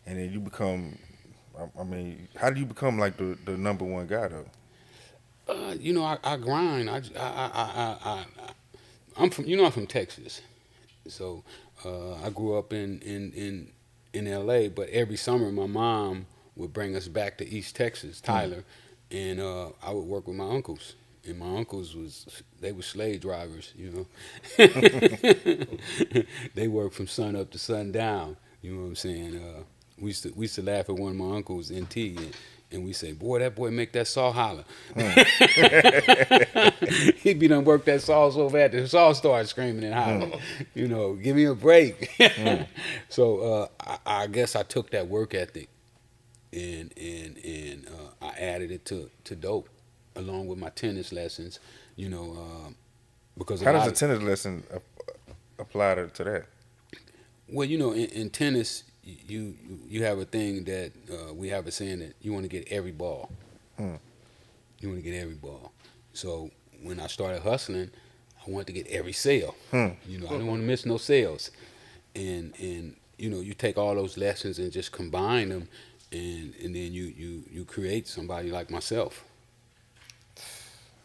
and then you become. I mean, how do you become like the number one guy though? I grind. I'm from, I'm from Texas, so I grew up in L.A. But every summer, my mom would bring us back to East Texas, Hmm. Tyler, and I would work with my uncles. And my uncles they were slave drivers, They worked from sun up to sundown. You know what I'm saying? We used to laugh at one of my uncles in T, and we say, "Boy, that boy make that saw holler." Hmm. He'd be done work that saw so bad the saw started screaming and Hmm. hollering. Give me a break. Hmm. So I guess I took that work ethic and I added it to dope along with my tennis lessons. You know, because a How does lot a of tennis lesson apply to that? in tennis you have a thing that we have a saying that you want to get every ball. Hmm. You want to get every ball. So when I started hustling, I wanted to get every sale. Hmm. I didn't want to miss no sales. And you take all those lessons and just combine them, and then you create somebody like myself.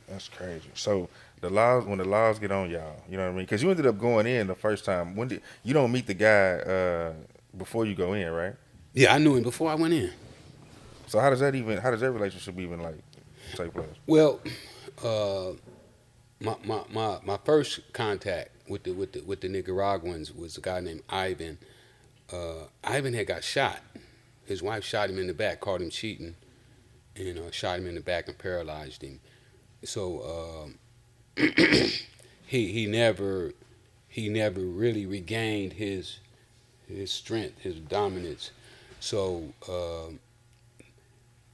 That's crazy. So the laws, when the laws get on y'all, you know what I mean? Because you ended up going in the first time. When did you don't meet the guy before you go in, right? Yeah, I knew him before I went in. So how does that relationship even like take place? Well, uh, my first contact with the Nicaraguans was a guy named Ivan. Ivan had got shot. His wife shot him in the back, caught him cheating, and shot him in the back and paralyzed him. So he never really regained his strength, his dominance. So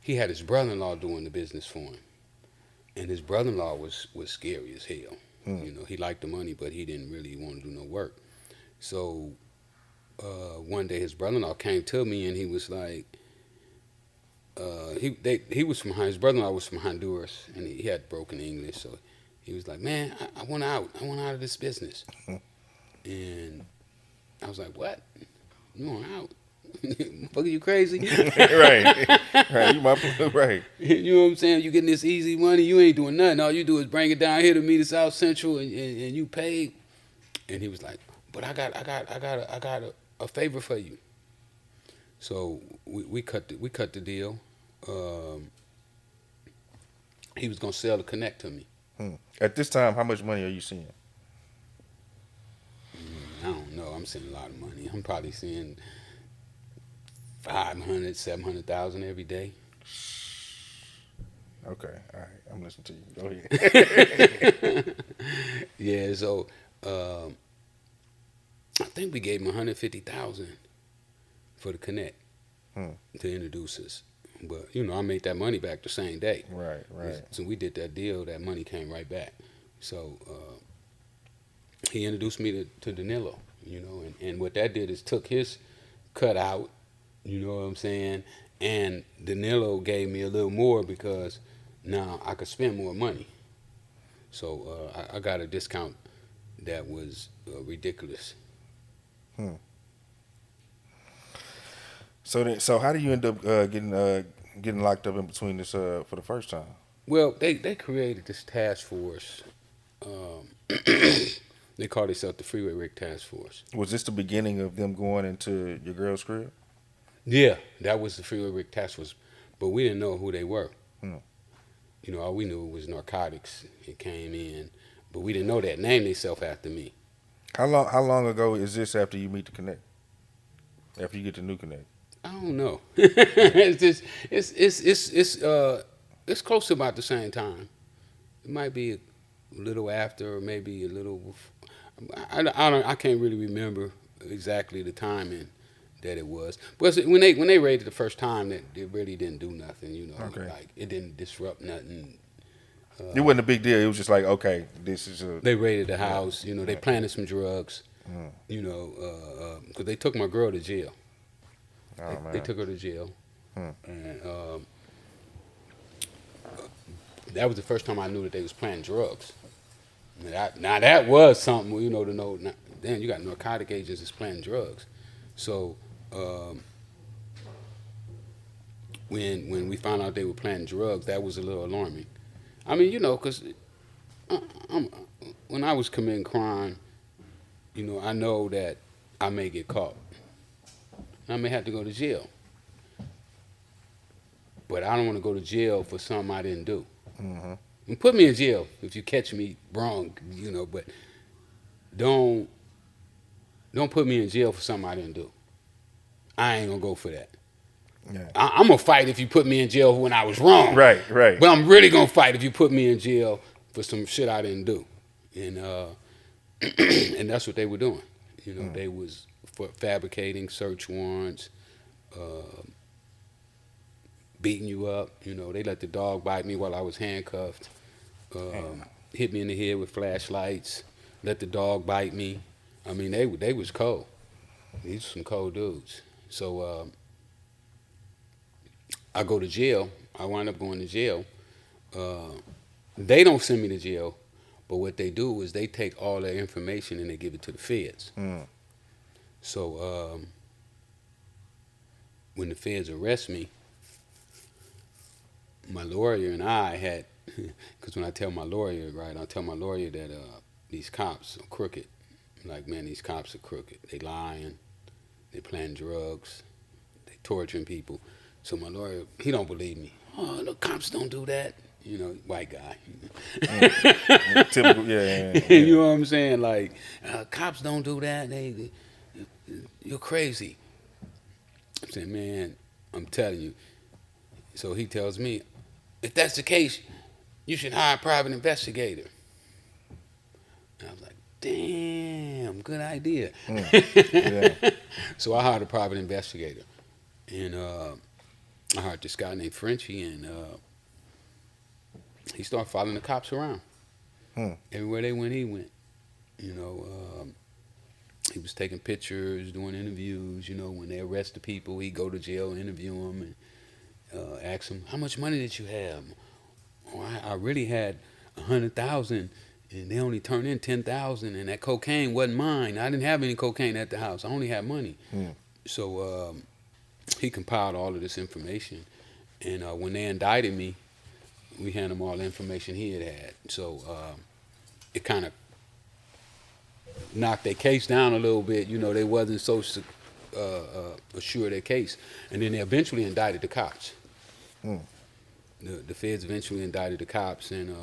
he had his brother-in-law doing the business for him, and his brother-in-law was scary as hell. Hmm. He liked the money, but he didn't really want to do no work. So one day his brother-in-law came to me and he was like, he was from his brother-in-law was from Honduras and he had broken English, so he was like, man, I want out. I want out of this business. And I was like, what? You want out? Fuck, are you crazy? Right, right. You my right. You know what I'm saying? You getting this easy money, you ain't doing nothing. All you do is bring it down here to me to South Central, and you paid. And he was like, but I got a favor for you. So we cut the deal. Um, he was gonna sell the connect to me. Hmm. At this time, how much money are you seeing? I don't know. I'm seeing a lot of money. I'm probably seeing 500, 700,000 every day. Okay, all right. I'm listening to you. Go ahead. Yeah. So um, I think we gave him 150,000 for the connect Hmm. to introduce us. But I made that money back the same day. Right, right. So we did that deal. That money came right back. So he introduced me to Danilo. And what that did is took his cut out. You know what I'm saying? And Danilo gave me a little more because now I could spend more money. So I got a discount that was ridiculous. Hmm. So how do you end up getting locked up in between this for the first time? Well, they created this task force. Um, they call themselves the Freeway Rick Task Force. Was this the beginning of them going into your girl's crib? Yeah, that was the Freeway Rick Task Force, but we didn't know who they were. Hmm. All we knew was narcotics. It came in, but we didn't know that. Named themselves after me. How long ago is this after you meet the connect? After you get the new connect? I don't know. It's just it's close to about the same time. It might be a little after, or maybe a little. I can't really remember exactly the timing that it was. But when they raided the first time, that it really didn't do nothing. Okay. Like it didn't disrupt nothing. It wasn't a big deal. It was just like, okay, this is a They raided the yeah, house. They yeah. planted some drugs. Mm. Because they took my girl to jail. They, Oh they man. took her to jail, Hmm. and that was the first time I knew that they was planting drugs. Now that was something, to know. Damn, you got narcotic agents that's planting drugs. So um, when we found out they were planting drugs, that was a little alarming. I mean, because I'm, when I was committing crime, I know that I may get caught. I may have to go to jail. But I don't want to go to jail for something I didn't do. Mm-hmm. And put me in jail if you catch me wrong, but don't don't put me in jail for something I didn't do. I ain't gonna go for that. Yeah. I'm gonna fight if you put me in jail when I was wrong. Right. Right. But I'm really gonna fight if you put me in jail for some shit I didn't do. And and that's what they were doing. They was fabricating search warrants, beating you up. They let the dog bite me while I was handcuffed. Hit me in the head with flashlights. Let the dog bite me. I mean, they was cold. These were some cold dudes. So I go to jail. I wind up going to jail. They don't send me to jail, but what they do is they take all their information and they give it to the feds. Mm. So when the feds arrest me, my lawyer and I had, because when I tell my lawyer, right, I tell my lawyer that these cops are crooked. Like, man, these cops are crooked. They lying. They planting drugs. They torturing people. So my lawyer, he don't believe me. Oh, the cops don't do that. White guy. Typical, yeah. You know what I'm saying? Like, cops don't do that. You're crazy. I'm saying, man, I'm telling you. So he tells me, if that's the case, you should hire a private investigator. And I was like, damn, good idea. Yeah. So I hired a private investigator. And I hired this guy named Frenchie, and he started following the cops around. Everywhere they went, he went. He was taking pictures, doing interviews. When they arrest the people, he'd go to jail, interview them, and ask them, how much money did you have? Oh, I really had 100,000, and they only turned in 10,000, and that cocaine wasn't mine. I didn't have any cocaine at the house. I only had money. So he compiled all of this information, and when they indicted me, we handed him all the information he had. So it kind of knocked their case down a little bit. They wasn't so assured their case, and then they eventually indicted the cops. The feds eventually indicted the cops, and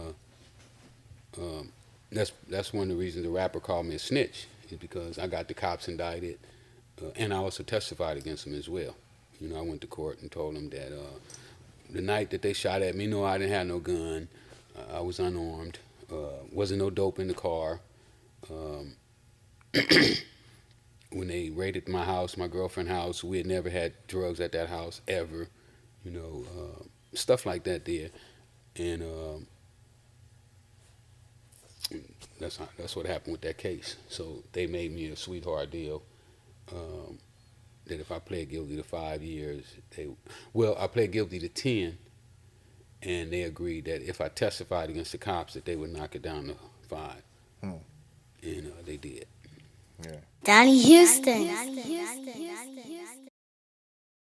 that's one of the reasons the rapper called me a snitch, is because I got the cops indicted, and I also testified against them as well. I went to court and told them that the night that they shot at me, no, I didn't have no gun. I was unarmed. Wasn't no dope in the car. When they raided my house, my girlfriend's house, we had never had drugs at that house ever. Stuff like that there. And that's what happened with that case. So they made me a sweetheart deal. That if I pled guilty to 5 years, I pled guilty to 10, and they agreed that if I testified against the cops, that they would knock it down to 5. And they did. Yeah. Donnie Houston.